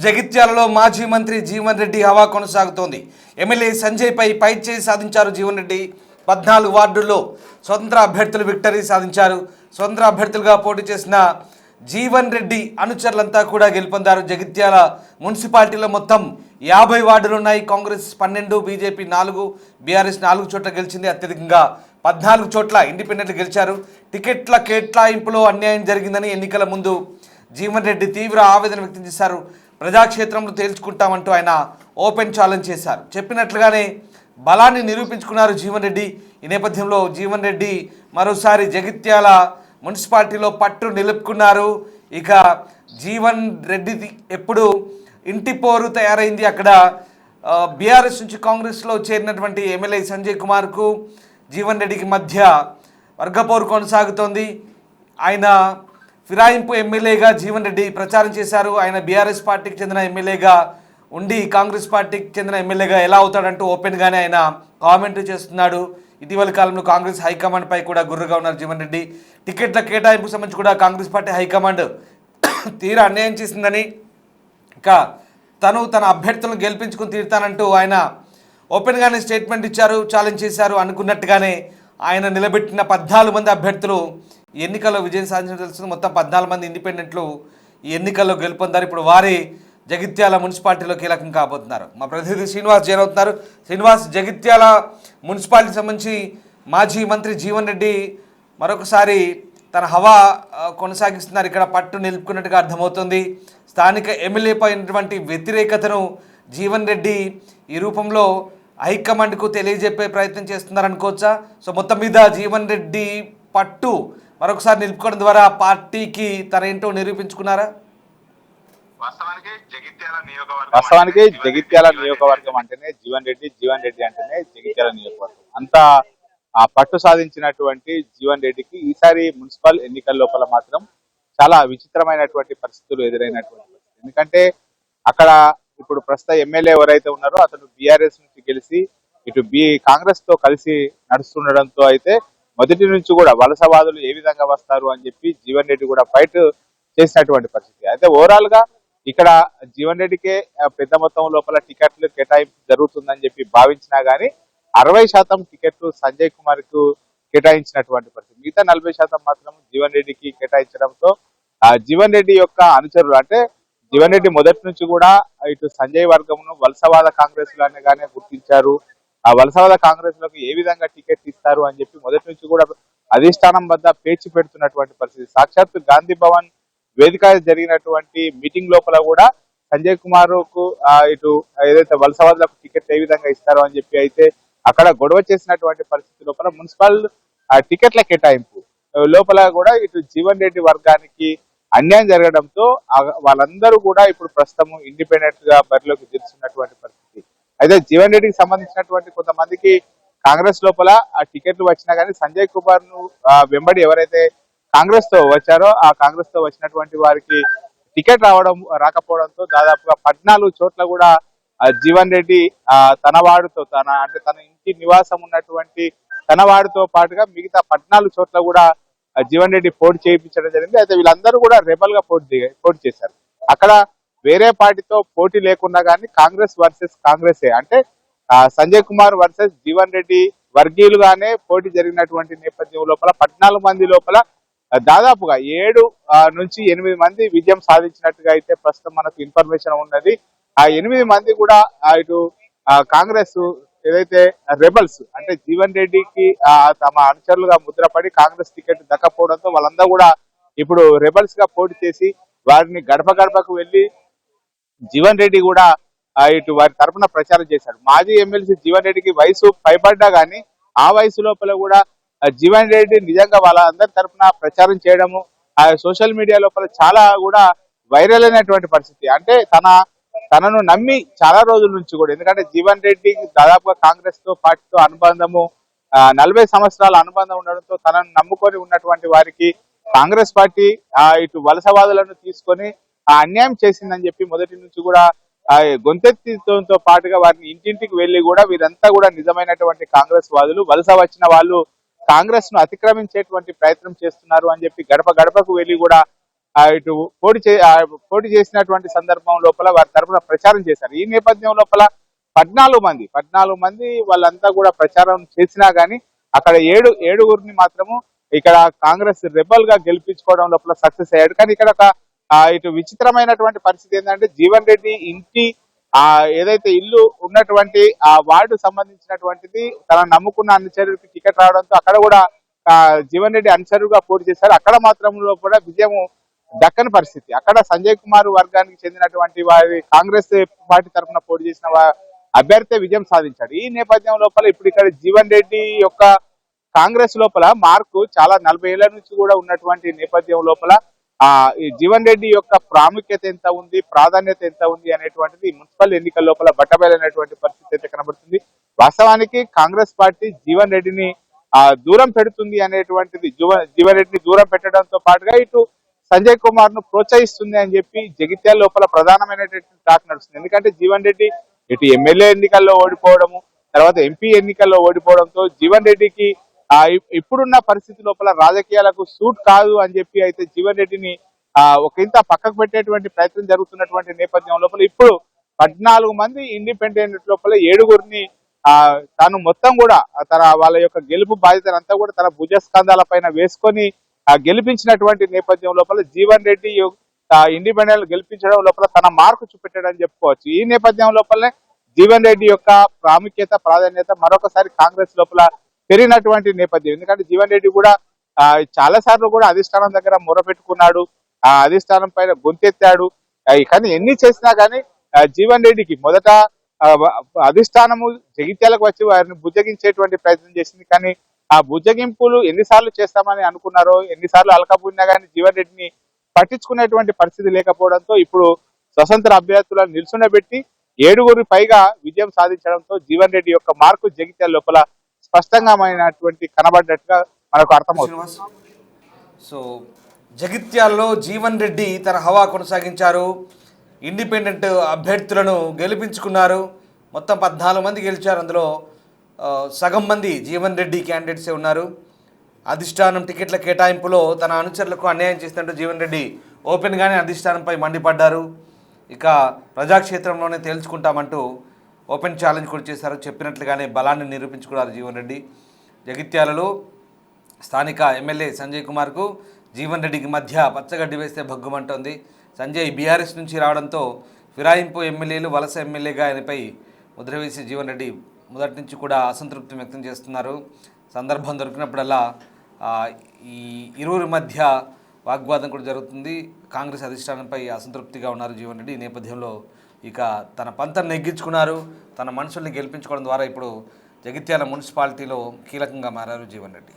జగిత్యాలలో మాజీ మంత్రి జీవన్ రెడ్డి హవా కొనసాగుతోంది. ఎమ్మెల్యే సంజయ్పై పైచేయి సాధించారు జీవన్ రెడ్డి. 14 వార్డుల్లో స్వతంత్ర అభ్యర్థులు విక్టరీ సాధించారు. స్వతంత్ర అభ్యర్థులుగా పోటీ చేసిన జీవన్ రెడ్డి అనుచరులంతా కూడా గెలుపొందారు. జగిత్యాల మున్సిపాలిటీలో మొత్తం 50 వార్డులు ఉన్నాయి. కాంగ్రెస్ 12, బీజేపీ 4, బీఆర్ఎస్ 4 చోట్ల గెలిచింది. అత్యధికంగా 14 చోట్ల ఇండిపెండెంట్లు గెలిచారు. టికెట్ల కేటాయింపులో అన్యాయం జరిగిందని ఎన్నికల ముందు జీవన్ రెడ్డి తీవ్ర ఆవేదన వ్యక్తం చేశారు. ప్రజాక్షేత్రంలో తేల్చుకుంటామంటూ ఆయన ఓపెన్ ఛాలెంజ్ చేశారు. చెప్పినట్లుగానే బలాన్ని నిరూపించుకున్నారు జీవన్ రెడ్డి. ఈ నేపథ్యంలో జీవన్ రెడ్డి మరోసారి జగిత్యాల మున్సిపాలిటీలో పట్టు నిలుపుకున్నారు. ఇక జీవన్ రెడ్డి ఎప్పుడు ఇంటి పోరు తయారైంది. అక్కడ బీఆర్ఎస్ నుంచి కాంగ్రెస్లో చేరినటువంటి ఎమ్మెల్యే సంజయ్ కుమార్కు జీవన్ రెడ్డికి మధ్య వర్గపోరు కొనసాగుతోంది. ఆయన ఫిరాయింపు ఎమ్మెల్యేగా జీవన్ రెడ్డి ప్రచారం చేశారు. ఆయన బీఆర్ఎస్ పార్టీకి చెందిన ఎమ్మెల్యేగా ఉండి కాంగ్రెస్ పార్టీకి చెందిన ఎమ్మెల్యేగా ఎలా అవుతాడంటూ ఓపెన్గానే ఆయన కామెంట్ చేస్తున్నాడు. ఇటీవల కాలంలో కాంగ్రెస్ హైకమాండ్పై కూడా గుర్రుగా ఉన్నారు జీవన్ రెడ్డి. టికెట్ల కేటాయింపుకు సంబంధించి కూడా కాంగ్రెస్ పార్టీ హైకమాండ్ తీరా అన్యాయం చేసిందని, ఇక తన అభ్యర్థులను గెలిపించుకుని తీరుతానంటూ ఆయన ఓపెన్గానే స్టేట్మెంట్ ఇచ్చారు, ఛాలెంజ్ చేశారు. అనుకున్నట్టుగానే ఆయన నిలబెట్టిన 14 మంది అభ్యర్థులు ఈ ఎన్నికల్లో విజయం సాధించడం తెలుస్తుంది. మొత్తం 14 మంది ఇండిపెండెంట్లు ఈ ఎన్నికల్లో గెలుపొందారు. ఇప్పుడు వారి జగిత్యాల మున్సిపాలిటీలో కీలకం కాబోతున్నారు. మా ప్రతినిధి శ్రీనివాస్ జాయిన్ అవుతున్నారు. శ్రీనివాస్, జగిత్యాల మున్సిపాలిటీకి సంబంధించి మాజీ మంత్రి జీవన్ రెడ్డి మరొకసారి తన హవా కొనసాగిస్తున్నారు. ఇక్కడ పట్టు నిలుపుకున్నట్టుగా అర్థమవుతుంది. స్థానిక ఎమ్మెల్యేపై ఉన్నటువంటి వ్యతిరేకతను జీవన్ రెడ్డి ఈ రూపంలో హైకమాండ్కు తెలియజెప్పే ప్రయత్నం చేస్తున్నారనుకోవచ్చా? సో మొత్తం మీద జీవన్ రెడ్డి పట్టు మరొకసారి నిలుపుకోవడం ద్వారా పార్టీకి తన ఏంటో నిరూపించుకున్నారా? వాస్తవానికి జగిత్యాల నియోజకవర్గం అంటేనే జీవన్ రెడ్డి అంటేనే జగిత్యాల నియోజకవర్గం. అంతా ఆ పట్టు సాధించినటువంటి జీవన్ రెడ్డికి ఈసారి మున్సిపల్ ఎన్నికల లోపల మాత్రం చాలా విచిత్రమైనటువంటి పరిస్థితులు ఎదురైనటువంటి. ఎందుకంటే అక్కడ ఇప్పుడు ప్రస్తుత ఎమ్మెల్యే ఎవరైతే ఉన్నారో అతను బీఆర్ఎస్ నుంచి గెలిచి ఇటు కాంగ్రెస్ తో కలిసి నడుస్తుండడంతో అయితే మొదటి నుంచి కూడా వలసవాదులు ఏ విధంగా వస్తారు అని చెప్పి జీవన్ రెడ్డి కూడా ఫైట్ చేసినటువంటి పరిస్థితి. అయితే ఓవరాల్ గా ఇక్కడ జీవన్ రెడ్డికే పెద్ద మొత్తం లోపల టికెట్లు కేటాయింపు జరుగుతుందని చెప్పి భావించినా గానీ 60% టికెట్లు సంజయ్ కుమార్ కు కేటాయించినటువంటి పరిస్థితి. మిగతా 40% మాత్రం జీవన్ రెడ్డికి కేటాయించడంతో జీవన్ రెడ్డి యొక్క అనుచరులు, అంటే జీవన్ రెడ్డి మొదటి నుంచి కూడా ఇటు సంజయ్ వర్గమును వలసవాద కాంగ్రెస్ గానే గుర్తించారు. ఆ వలసవాద కాంగ్రెస్ లకు ఏ విధంగా టికెట్ ఇస్తారు అని చెప్పి మొదటి నుంచి కూడా అధిష్టానం వద్ద పేచి పెడుతున్నటువంటి పరిస్థితి. సాక్షాత్ గాంధీ భవన్ వేదిక జరిగినటువంటి మీటింగ్ లోపల కూడా సంజయ్ కుమార్ కు ఇటు ఏదైతే వలసవాదులకు టికెట్ ఏ విధంగా ఇస్తారో అని చెప్పి అయితే అక్కడ గొడవ చేసినటువంటి పరిస్థితి లోపల మున్సిపల్ టికెట్ల కేటాయింపు లోపల కూడా ఇటు జీవన్ రెడ్డి వర్గానికి అన్యాయం జరగడంతో వాళ్ళందరూ కూడా ఇప్పుడు ప్రస్తుతం ఇండిపెండెంట్ గా బరిలోకి దిగుతున్నటువంటి పరిస్థితి. అయితే జీవన్ రెడ్డికి సంబంధించినటువంటి కొంతమందికి కాంగ్రెస్ లోపల ఆ టికెట్లు వచ్చినా కానీ సంజయ్ కుమార్ ను వెంబడి ఎవరైతే కాంగ్రెస్ తో వచ్చారో ఆ కాంగ్రెస్ తో వచ్చినటువంటి వారికి టికెట్ రాకపోవడంతో దాదాపుగా 14 చోట్ల కూడా జీవన్ రెడ్డి తన వాడితో తన ఇంటి నివాసం ఉన్నటువంటి తన వాడితో పాటుగా మిగతా 14 చోట్ల కూడా జీవన్ రెడ్డి పోటీ చేయించడం జరిగింది. అయితే వీళ్ళందరూ కూడా రెబల్ గా పోటీ చేశారు. అక్కడ వేరే పార్టీతో పోటీ లేకున్నా కానీ కాంగ్రెస్ వర్సెస్ కాంగ్రెసే, అంటే సంజయ్ కుమార్ వర్సెస్ జీవన్ రెడ్డి వర్గీయులుగానే పోటీ జరిగినటువంటి నేపథ్యం లోపల 14 మంది లోపల దాదాపుగా 7 నుంచి 8 మంది విజయం సాధించినట్టుగా అయితే ప్రస్తుతం మనకు ఇన్ఫర్మేషన్ ఉన్నది. ఆ 8 మంది కూడా ఇటు కాంగ్రెస్ ఏదైతే రెబల్స్, అంటే జీవన్ రెడ్డికి తమ అనుచరులుగా ముద్రపడి కాంగ్రెస్ టికెట్ దక్కపోవడంతో వాళ్ళందరూ కూడా ఇప్పుడు రెబల్స్ గా పోటీ చేసి వారిని గడప గడపకు వెళ్లి జీవన్ రెడ్డి కూడా ఇటు వారి తరఫున ప్రచారం చేశారు. మాజీ ఎమ్మెల్సీ జీవన్ రెడ్డికి వయసు పైబడ్డా గానీ ఆ వయసు లోపల కూడా జీవన్ రెడ్డి నిజంగా వాళ్ళందరి తరఫున ప్రచారం చేయడము ఆ సోషల్ మీడియా లోపల చాలా కూడా వైరల్ అయినటువంటి పరిస్థితి. అంటే తనను నమ్మి చాలా రోజుల నుంచి కూడా, ఎందుకంటే జీవన్ రెడ్డి దాదాపుగా కాంగ్రెస్ తో పార్టీతో అనుబంధము 40 సంవత్సరాల అనుబంధం ఉండడంతో తనను నమ్ముకొని ఉన్నటువంటి వారికి కాంగ్రెస్ పార్టీ ఇటు వలసవాదులను తీసుకొని అన్యాయం చేసిందని చెప్పి మొదటి నుంచి కూడా గొంతెత్తితో పాటుగా వారిని ఇంటింటికి వెళ్లి కూడా వీరంతా కూడా నిజమైనటువంటి కాంగ్రెస్ వాదులు, వలస వచ్చిన వాళ్ళు కాంగ్రెస్ ను అతిక్రమించేటువంటి ప్రయత్నం చేస్తున్నారు అని చెప్పి గడప గడపకు వెళ్లి కూడా ఇటు పోటీ చేసినటువంటి సందర్భం లోపల వారి తరఫున ప్రచారం చేశారు. ఈ నేపథ్యం లోపల 14 మంది వాళ్ళంతా కూడా ప్రచారం చేసినా గానీ అక్కడ ఏడుగురిని మాత్రము ఇక్కడ కాంగ్రెస్ రెబల్ గా గెలిపించుకోవడం లోపల సక్సెస్ అయ్యాడు. కానీ ఇక్కడ ఒక ఇటు విచిత్రమైనటువంటి పరిస్థితి ఏంటంటే జీవన్ రెడ్డి ఇంటి ఏదైతే ఇల్లు ఉన్నటువంటి ఆ వార్డు సంబంధించినటువంటిది తన నమ్ముకున్న అనుచరుడికి టికెట్ రావడంతో అక్కడ కూడా జీవన్ రెడ్డి అనుచరుడుగా పోటీ చేశారు. అక్కడ మాత్రంలో కూడా విజయం దక్కని పరిస్థితి. అక్కడ సంజయ్ కుమార్ వర్గానికి చెందినటువంటి వారి కాంగ్రెస్ పార్టీ తరఫున పోటీ చేసిన అభ్యర్థి విజయం సాధించాడు. ఈ నేపథ్యం లోపల ఇప్పుడు ఇక్కడ జీవన్ రెడ్డి యొక్క కాంగ్రెస్ లోపల మార్కు చాలా 40 ఏళ్ల నుంచి కూడా ఉన్నటువంటి నేపథ్యం లోపల ఈ జీవన్ రెడ్డి యొక్క ప్రాముఖ్యత ఎంత ఉంది, ప్రాధాన్యత ఎంత ఉంది అనేటువంటిది మున్సిపల్ ఎన్నికల లోపల బట్టబయలైనటువంటి పరిస్థితి అయితే కనబడుతుంది. వాస్తవానికి కాంగ్రెస్ పార్టీ జీవన్ రెడ్డిని దూరం పెడుతుంది అనేటువంటిది, జీవన్ రెడ్డిని దూరం పెట్టడంతో పాటుగా ఇటు సంజయ్ కుమార్ ను ప్రోత్సహిస్తుంది అని చెప్పి జగిత్యాల లోపల ప్రధానమైనటువంటి టాక్ నడుస్తుంది. ఎందుకంటే జీవన్ రెడ్డి ఇటు ఎమ్మెల్యే ఎన్నికల్లో ఓడిపోవడము, తర్వాత ఎంపీ ఎన్నికల్లో ఓడిపోవడంతో జీవన్ రెడ్డికి ఇప్పుడున్న పరిస్థితి లోపల రాజకీయాలకు సూట్ కాదు అని చెప్పి అయితే జీవన్ రెడ్డిని ఒక ఇంత పక్కకు పెట్టేటువంటి ప్రయత్నం జరుగుతున్నటువంటి నేపథ్యం లోపల ఇప్పుడు 14 మంది ఇండిపెండెంట్ లోపల 7గురిని తాను మొత్తం కూడా వాళ్ళ యొక్క గెలుపు బాధ్యతనంతా కూడా తన భుజస్కంధాల పైన వేసుకొని గెలిపించినటువంటి నేపథ్యం లోపల జీవన్ రెడ్డి ఇండిపెండెంట్ గెలిపించడం లోపల తన మార్కు చూపెట్టాడని చెప్పుకోవచ్చు. ఈ నేపథ్యం లోపలనే జీవన్ రెడ్డి యొక్క ప్రాముఖ్యత, ప్రాధాన్యత మరొకసారి కాంగ్రెస్ లోపల పెరిగినటువంటి నేపథ్యం. ఎందుకంటే జీవన్ రెడ్డి కూడా చాలా సార్లు కూడా అధిష్టానం దగ్గర మొరపెట్టుకున్నాడు, ఆ అధిష్టానం పైన గొంతెత్తాడు. కానీ ఎన్ని చేసినా కానీ జీవన్ రెడ్డికి మొదట అధిష్టానము జగిత్యాలకు వచ్చి వారిని బుజ్జగించేటువంటి ప్రయత్నం చేసింది. కానీ ఆ బుజ్జగింపులు ఎన్నిసార్లు చేస్తామని అనుకున్నారో, ఎన్నిసార్లు అలకపోయినా కానీ జీవన్ రెడ్డిని పట్టించుకునేటువంటి పరిస్థితి లేకపోవడంతో ఇప్పుడు స్వతంత్ర అభ్యర్థులను నిల్చుండబెట్టి 7గురి పైగా విజయం సాధించడంతో జీవన్ రెడ్డి యొక్క మార్కు జగిత్యాల లోపల స్పష్టంగా కనబడ్డట్టుగా మనకు అర్థమవుతుంది. సో జగిత్యాల్లో జీవన్ రెడ్డి తన హవా కొనసాగించారు, ఇండిపెండెంట్ అభ్యర్థులను గెలిపించుకున్నారు. మొత్తం 14 మంది గెలిచారు. అందులో సగం మంది జీవన్ రెడ్డి క్యాండిడేట్సే ఉన్నారు. అధిష్టానం టికెట్ల కేటాయింపులో తన అనుచరులకు అన్యాయం చేసినట్టు జీవన్ రెడ్డి ఓపెన్గానే అధిష్టానంపై మండిపడ్డారు. ఇక ప్రజాక్షేత్రంలోనే తేల్చుకుంటామంటూ ఓపెన్ ఛాలెంజ్ కూడా చేశారు. చెప్పినట్లుగానే బలాన్ని నిరూపించుకున్నారు జీవన్ రెడ్డి. జగిత్యాలలో స్థానిక ఎమ్మెల్యే సంజయ్ కుమార్కు జీవన్ రెడ్డికి మధ్య పచ్చగడ్డి వేస్తే భగ్గుమంటోంది. సంజయ్ బీఆర్ఎస్ నుంచి రావడంతో ఫిరాయింపు ఎమ్మెల్యేలు వలస ఎమ్మెల్యేగా ఆయనపై ముద్ర వేసి జీవన్ రెడ్డి మొదటి నుంచి కూడా అసంతృప్తి వ్యక్తం చేస్తున్నారు. సందర్భం దొరికినప్పుడల్లా ఈ ఇరువురి మధ్య వాగ్వాదం కూడా జరుగుతుంది. కాంగ్రెస్ అధిష్టానంపై అసంతృప్తిగా ఉన్నారు జీవన్ రెడ్డి. ఈ నేపథ్యంలో ఇక తన పంతం నెగ్గించుకున్నారు. తన మనుషుల్ని గెలిపించుకోవడం ద్వారా ఇప్పుడు జగిత్యాల మున్సిపాలిటీలో కీలకంగా మారారు జీవన్ రెడ్డి.